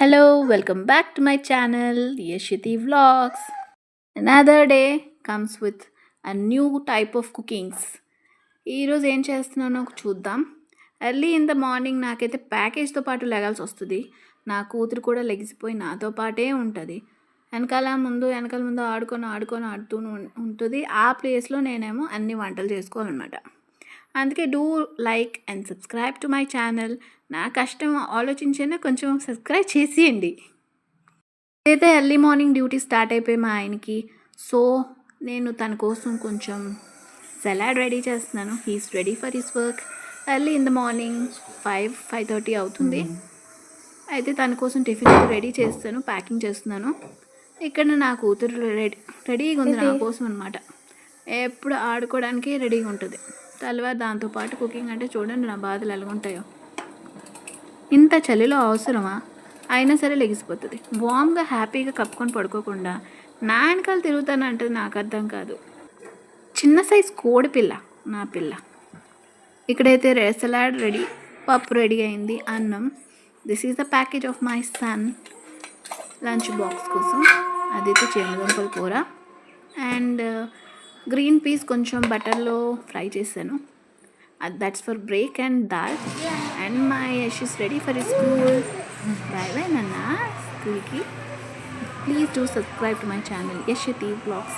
Hello, welcome back to my channel, Yashiti Vlogs. Another day comes with a new type of cookings. ఈరోజు ఏం చేస్తున్నానో చూద్దాం. Early in the morning నాకైతే ప్యాకేజ్తో పాటు లెగాల్సి వస్తుంది. నా కూతురు కూడా లెగిసిపోయి నాతో పాటే ఉంటుంది. వెనకాల ముందు ఆడుతూ ఉంటుంది. ఆ ప్లేస్లో నేనేమో అన్ని వంటలు చేసుకోవాలన్నమాట. అందుకే do like and subscribe to my channel. నా కష్టం ఆలోచించైనా కొంచెం సబ్స్క్రైబ్ చేసేయండి. అయితే ఎర్లీ మార్నింగ్ డ్యూటీ స్టార్ట్ అయిపోయి మా ఆయనకి, సో నేను తన కోసం కొంచెం సలాడ్ రెడీ చేస్తున్నాను. He's ready for his work. Early in the morning 5:30 అవుతుంది. అయితే తన కోసం టిఫిన్ రెడీ చేస్తాను, ప్యాకింగ్ చేస్తున్నాను. ఇక్కడ నా కూతురు రెడీగా ఉంది నా కోసం అనమాట. ఎప్పుడు ఆడుకోవడానికి రెడీగా ఉంటుంది. తర్వాత దాంతోపాటు కుకింగ్ అంటే చూడండి నా బాధలు ఎలాగుంటాయో. ఇంత చలిలో అవసరమా? అయినా సరే లెగిసిపోతుంది. వామ్గా హ్యాపీగా కప్పుకొని పడుకోకుండా నా వెనకాల తిరుగుతానంటే నాకు అర్థం కాదు. చిన్న సైజ్ కోడి పిల్ల నా పిల్ల. ఇక్కడైతే సలాడ్ రెడీ, పప్పు రెడీ అయింది, అన్నం. This is the package of my son lunch box కోసం. అదైతే చేమదుంపల కూర అండ్ గ్రీన్ పీస్ కొంచెం బటర్లో ఫ్రై చేశాను. That's for break and dal. And my Yash is ready for school. Bye bye నాన్న స్కూల్కి. Please do subscribe to my channel Yashathi vlogs.